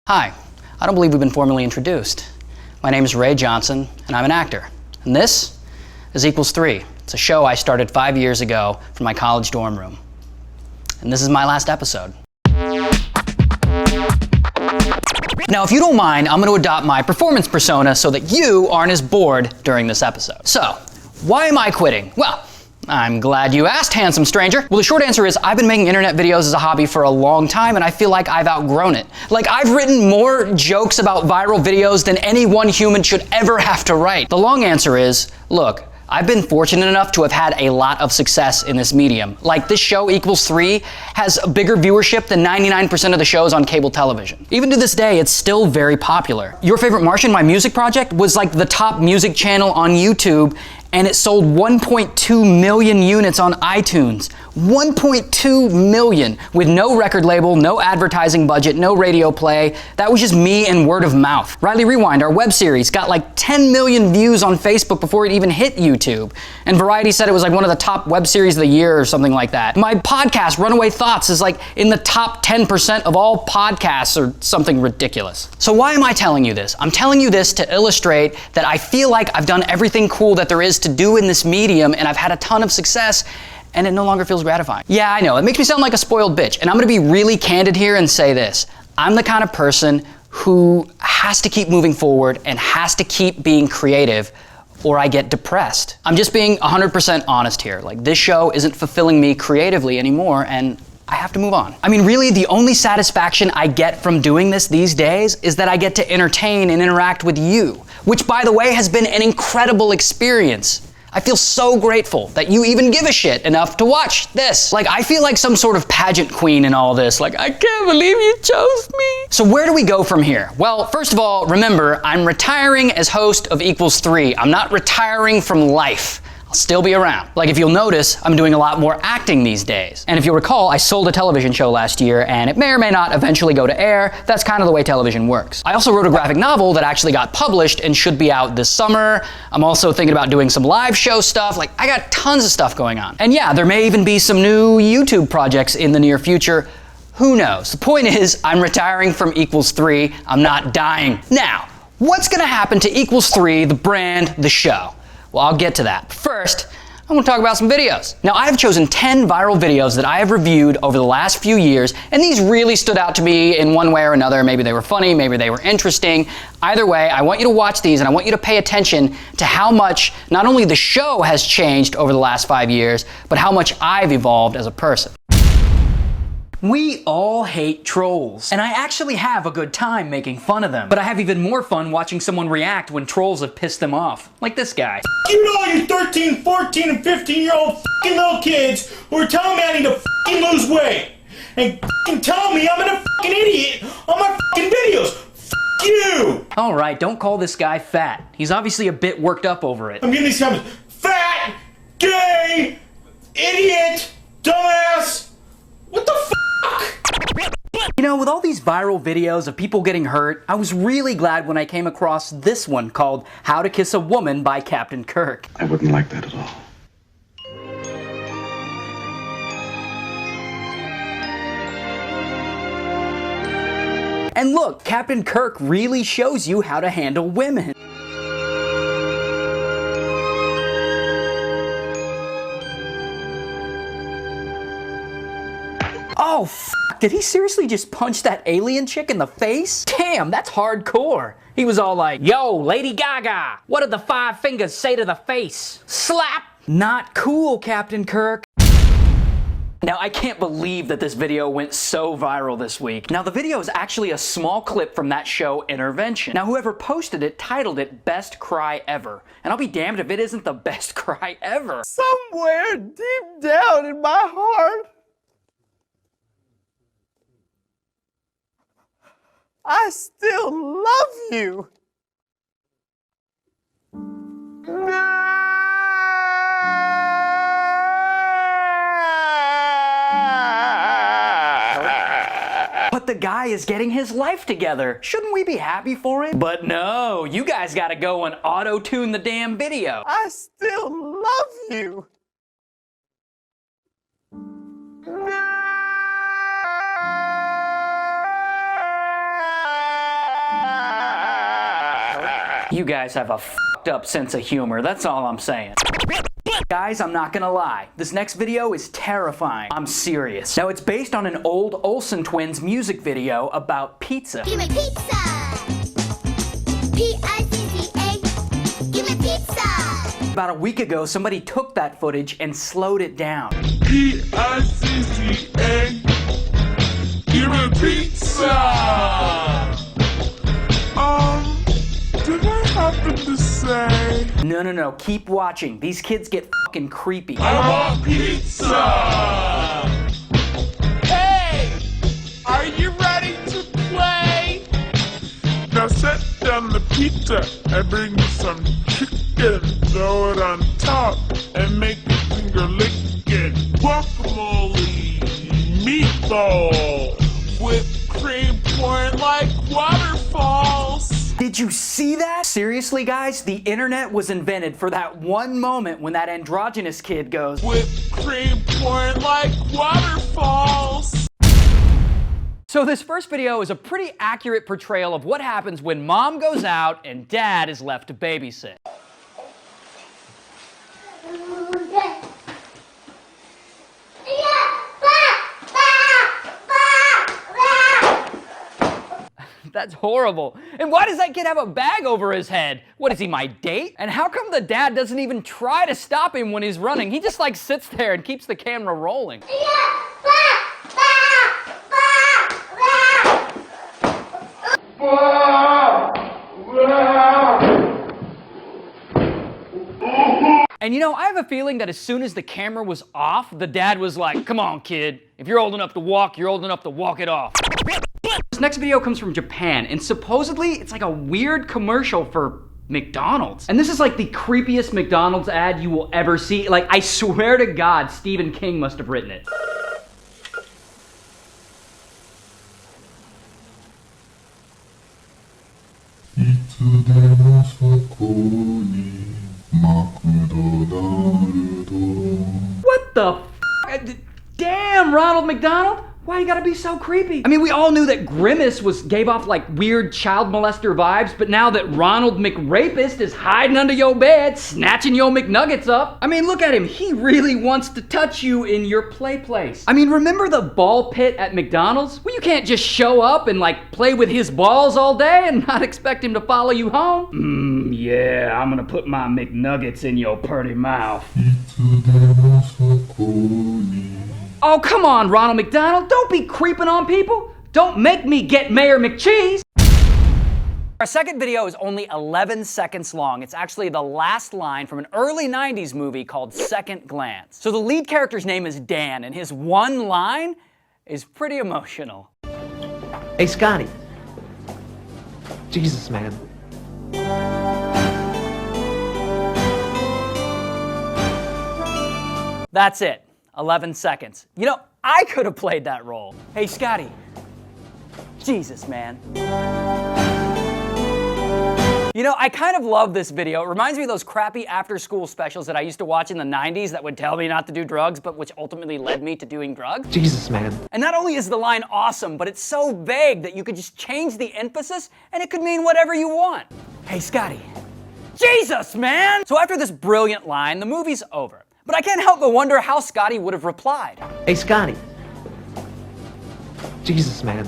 Hi, I don't believe we've been formally introduced. My name is Ray Johnson, and I'm an actor. And this is Equals 3. It's a show I started 5 years ago from my college dorm room. And this is my last episode. Now, if you don't mind, I'm going to adopt my performance persona so that you aren't as bored during this episode. So, why am I quitting? Well, I'm glad you asked, handsome stranger. Well, the short answer is I've been making internet videos as a hobby for a long time, and I feel like I've outgrown it. Like, I've written more jokes about viral videos than any one human should ever have to write. The long answer is, look, I've been fortunate enough to have had a lot of success in this medium. Like, this show, Equals 3, has a bigger viewership than 99% of the shows on cable television. Even to this day, it's still very popular. Your Favorite Martian, my music project, was like the top music channel on YouTube, and it sold 1.2 million units on iTunes. 1.2 million, with no record label, no advertising budget, no radio play. That was just me and word of mouth. Riley Rewind, our web series, got like 10 million views on Facebook before it even hit YouTube. And Variety said it was like one of the top web series of the year or something like that. My podcast, Runaway Thoughts, is like in the top 10% of all podcasts or something ridiculous. So why am I telling you this? I'm telling you this to illustrate that I feel like I've done everything cool that there is to do in this medium, and I've had a ton of success, and it no longer feels gratifying. Yeah, I know, it makes me sound like a spoiled bitch, and I'm gonna be really candid here and say this. I'm the kind of person who has to keep moving forward and has to keep being creative, or I get depressed. I'm just being 100% honest here. Like, this show isn't fulfilling me creatively anymore, and I have to move on. I mean, really, the only satisfaction I get from doing this these days is that I get to entertain and interact with you, which, by the way, has been an incredible experience. I feel so grateful that you even give a shit enough to watch this. Like, I feel like some sort of pageant queen in all this. Like, I can't believe you chose me. So where do we go from here? Well, first of all, remember, I'm retiring as host of Equals 3. I'm not retiring from life. I'll still be around. Like, if you'll notice, I'm doing a lot more acting these days. And if you'll recall, I sold a television show last year, and it may or may not eventually go to air. That's kind of the way television works. I also wrote a graphic novel that actually got published and should be out this summer. I'm also thinking about doing some live show stuff. Like, I got tons of stuff going on. And yeah, there may even be some new YouTube projects in the near future. Who knows? The point is, I'm retiring from Equals 3. I'm not dying. Now, what's gonna happen to Equals 3, the brand, the show? Well, I'll get to that. First, I want to talk about some videos. Now, I have chosen 10 viral videos that I have reviewed over the last few years, and these really stood out to me in one way or another. Maybe they were funny, maybe they were interesting. Either way, I want you to watch these, and I want you to pay attention to how much not only the show has changed over the last 5 years, but how much I've evolved as a person. We all hate trolls, and I actually have a good time making fun of them. But I have even more fun watching someone react when trolls have pissed them off. Like this guy. You know, you 13, 14, and 15-year-old little kids who are telling me I need to lose weight. And telling me I'm an idiot on my videos. You! Alright, don't call this guy fat. He's obviously a bit worked up over it. I'm getting these comments. Fat, gay, idiot, dumbass. What the fuck? You know, with all these viral videos of people getting hurt, I was really glad when I came across this one called How to Kiss a Woman by Captain Kirk. I wouldn't like that at all. And look, Captain Kirk really shows you how to handle women. Oh, f***, did he seriously just punch that alien chick in the face? Damn, that's hardcore. He was all like, yo, Lady Gaga, what did the 5 fingers say to the face? Slap! Not cool, Captain Kirk. Now, I can't believe that this video went so viral this week. Now, the video is actually a small clip from that show, Intervention. Now, whoever posted it titled it Best Cry Ever. And I'll be damned if it isn't the best cry ever. Somewhere deep down in my heart, I still love you. But the guy is getting his life together. Shouldn't we be happy for him? But no, you guys gotta go and auto-tune the damn video. I still love you. You guys have a fucked up sense of humor, that's all I'm saying. Guys, I'm not gonna lie. This next video is terrifying. I'm serious. Now, it's based on an old Olsen Twins music video about pizza. Give me pizza! P-I-Z-Z-A. Give me pizza! About a week ago, somebody took that footage and slowed it down. P-I-C-C-A. Give me pizza! Did I happen to say? No, keep watching. These kids get fucking creepy. I want pizza! Hey! Are you ready to play? Now set down the pizza and bring me some chicken. Throw it on top and make your finger lick it. Guacamole, meatball, whipped cream pouring like waterfalls. Did you see that? Seriously, guys, the internet was invented for that one moment when that androgynous kid goes, Whipped cream pouring like waterfalls. So this first video is a pretty accurate portrayal of what happens when mom goes out and dad is left to babysit. That's horrible. And why does that kid have a bag over his head? What is he, my date? And how come the dad doesn't even try to stop him when he's running? He just like sits there and keeps the camera rolling. And you know, I have a feeling that as soon as the camera was off, the dad was like, come on, kid. If you're old enough to walk, you're old enough to walk it off. This next video comes from Japan, and supposedly it's like a weird commercial for McDonald's. And this is like the creepiest McDonald's ad you will ever see. Like, I swear to God, Stephen King must have written it. What the f? Damn, Ronald McDonald? Why you gotta be so creepy? I mean, we all knew that Grimace gave off like weird child molester vibes, but now that Ronald McRapist is hiding under your bed, snatching your McNuggets up, I mean, look at him. He really wants to touch you in your play place. I mean, remember the ball pit at McDonald's? Well, you can't just show up and like play with his balls all day and not expect him to follow you home. Yeah, I'm gonna put my McNuggets in your pretty mouth. Oh, come on, Ronald McDonald. Don't be creeping on people. Don't make me get Mayor McCheese. Our second video is only 11 seconds long. It's actually the last line from an early 90s movie called Second Glance. So the lead character's name is Dan, and his one line is pretty emotional. Hey, Scotty. Jesus, man. That's it. 11 seconds. You know, I could have played that role. Hey, Scotty. Jesus, man. You know, I kind of love this video. It reminds me of those crappy after-school specials that I used to watch in the 90s that would tell me not to do drugs, but which ultimately led me to doing drugs. Jesus, man. And not only is the line awesome, but it's so vague that you could just change the emphasis and it could mean whatever you want. Hey, Scotty. Jesus, man! So after this brilliant line, the movie's over. But I can't help but wonder how Scotty would have replied. Hey, Scotty. Jesus, man.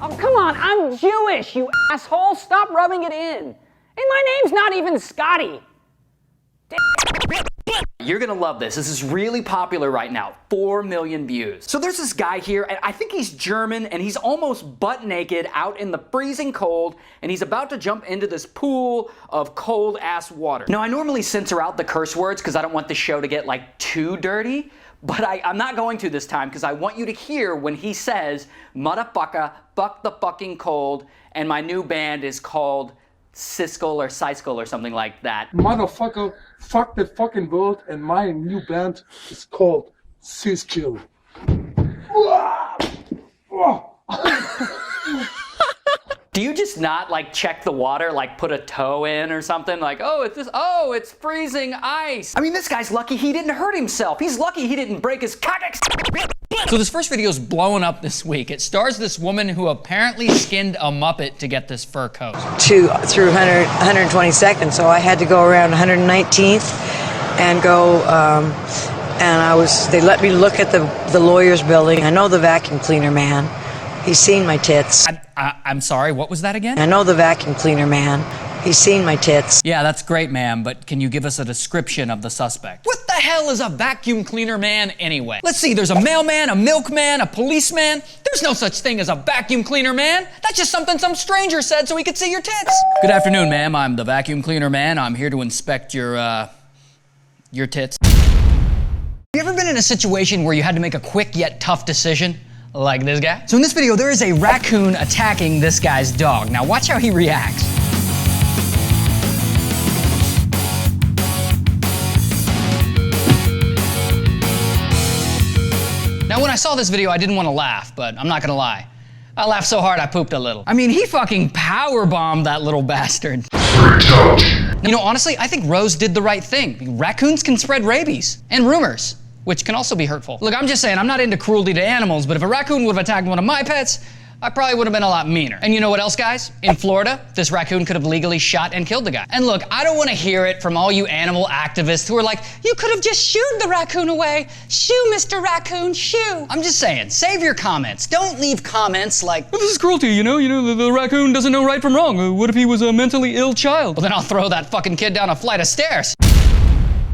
Oh, come on, I'm Jewish, you asshole. Stop rubbing it in. And my name's not even Scotty. You're gonna love this. This is really popular right now. 4 million views. So there's this guy here, and I think he's German, and he's almost butt naked out in the freezing cold, and he's about to jump into this pool of cold ass water. Now, I normally censor out the curse words because I don't want the show to get like too dirty, but I'm not going to this time because I want you to hear when he says, motherfucker, fuck the fucking cold, and my new band is called Siskel or Siskel or something like that. Motherfucker, fuck the fucking world, and my new band is called Siskel. Do you just not like check the water, like put a toe in or something? Like, it's freezing ice. I mean, this guy's lucky he didn't hurt himself. He's lucky he didn't break his cock. So this first video is blowing up this week. It stars this woman who apparently skinned a Muppet to get this fur coat. Through 122nd, so I had to go around 119th and go, they let me look at the lawyer's building. I know the vacuum cleaner man. He's seen my tits. I'm sorry, what was that again? I know the vacuum cleaner man. He's seen my tits. Yeah, that's great, ma'am, but can you give us a description of the suspect? What the hell is a vacuum cleaner man anyway? Let's see, there's a mailman, a milkman, a policeman. There's no such thing as a vacuum cleaner man. That's just something some stranger said so he could see your tits. Good afternoon, ma'am. I'm the vacuum cleaner man. I'm here to inspect your tits. Have you ever been in a situation where you had to make a quick yet tough decision? Like this guy? So in this video, there is a raccoon attacking this guy's dog. Now watch how he reacts. Now when I saw this video, I didn't want to laugh, but I'm not gonna lie. I laughed so hard I pooped a little. I mean, he fucking powerbombed that little bastard. You know, honestly, I think Rose did the right thing. Raccoons can spread rabies and rumors, which can also be hurtful. Look, I'm just saying, I'm not into cruelty to animals, but if a raccoon would have attacked one of my pets, I probably would have been a lot meaner. And you know what else, guys? In Florida, this raccoon could have legally shot and killed the guy. And look, I don't want to hear it from all you animal activists who are like, you could have just shooed the raccoon away. Shoo, Mr. Raccoon, shoo. I'm just saying, save your comments. Don't leave comments like, oh, this is cruelty, you know, the raccoon doesn't know right from wrong. What if he was a mentally ill child? Well, then I'll throw that fucking kid down a flight of stairs.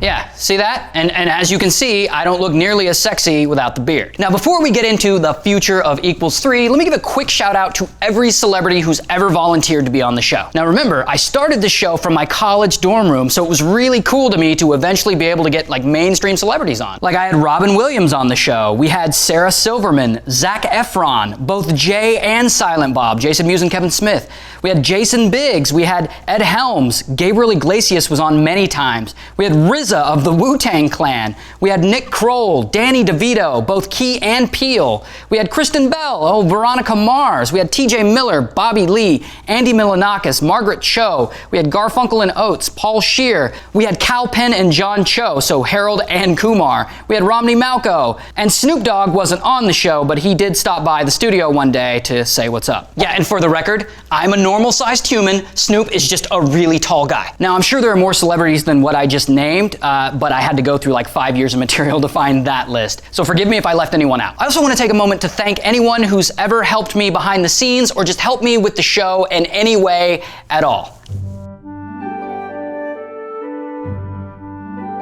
Yeah, see that? And as you can see, I don't look nearly as sexy without the beard. Now, before we get into the future of Equals 3, let me give a quick shout out to every celebrity who's ever volunteered to be on the show. Now remember, I started the show from my college dorm room, so it was really cool to me to eventually be able to get like mainstream celebrities on. Like I had Robin Williams on the show, we had Sarah Silverman, Zac Efron, both Jay and Silent Bob, Jason Mewes and Kevin Smith. We had Jason Biggs, we had Ed Helms, Gabriel Iglesias was on many times. We had RZA of the Wu-Tang Clan. We had Nick Kroll, Danny DeVito, both Key and Peele. We had Kristen Bell, Veronica Mars. We had TJ Miller, Bobby Lee, Andy Milonakis, Margaret Cho. We had Garfunkel and Oates, Paul Scheer. We had Kal Penn and John Cho, so Harold and Kumar. We had Romney Malco. And Snoop Dogg wasn't on the show, but he did stop by the studio one day to say what's up. Yeah, and for the record, I'm a normal-sized human. Snoop is just a really tall guy. Now, I'm sure there are more celebrities than what I just named, but I had to go through like 5 years of material to find that list. So forgive me if I left anyone out. I also want to take a moment to thank anyone who's ever helped me behind the scenes or just helped me with the show in any way at all.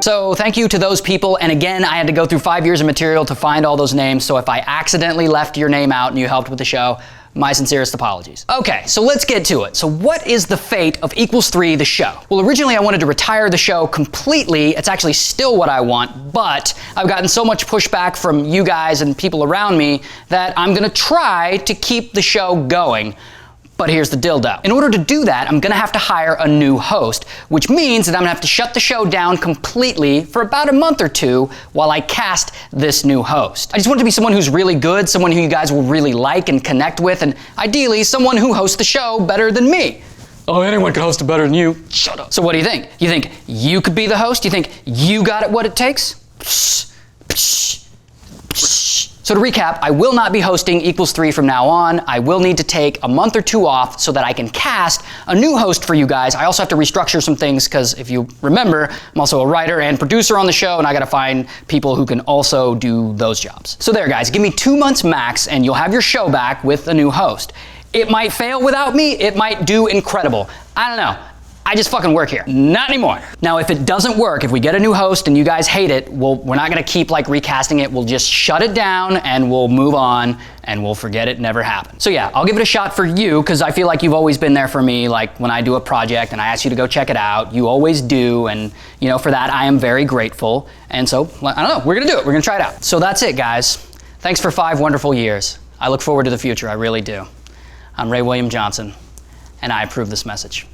So thank you to those people, and again, I had to go through 5 years of material to find all those names, so if I accidentally left your name out and you helped with the show, my sincerest apologies. Okay, so let's get to it. So what is the fate of Equals 3, the show? Well, originally I wanted to retire the show completely. It's actually still what I want, but I've gotten so much pushback from you guys and people around me that I'm gonna try to keep the show going. But here's the dildo. In order to do that, I'm gonna have to hire a new host, which means that I'm gonna have to shut the show down completely for about a month or two while I cast this new host. I just want it to be someone who's really good, someone who you guys will really like and connect with, and ideally someone who hosts the show better than me. Oh, anyone can host it better than you. Shut up. So what do you think? You think you could be the host? You think you got it what it takes? Psh, psh, psh. So to recap, I will not be hosting Equals 3 from now on. I will need to take a month or two off so that I can cast a new host for you guys. I also have to restructure some things because if you remember, I'm also a writer and producer on the show, and I gotta find people who can also do those jobs. So there, guys, give me 2 months max and you'll have your show back with a new host. It might fail without me, it might do incredible. I don't know. I just fucking work here. Not anymore. Now, if it doesn't work, if we get a new host and you guys hate it, we're not gonna keep like recasting it. We'll just shut it down and we'll move on and we'll forget it never happened. So yeah, I'll give it a shot for you because I feel like you've always been there for me. Like when I do a project and I ask you to go check it out, you always do. And you know, for that, I am very grateful. And so, I don't know, we're gonna do it. We're gonna try it out. So that's it, guys. Thanks for 5 wonderful years. I look forward to the future, I really do. I'm Ray William Johnson, and I approve this message.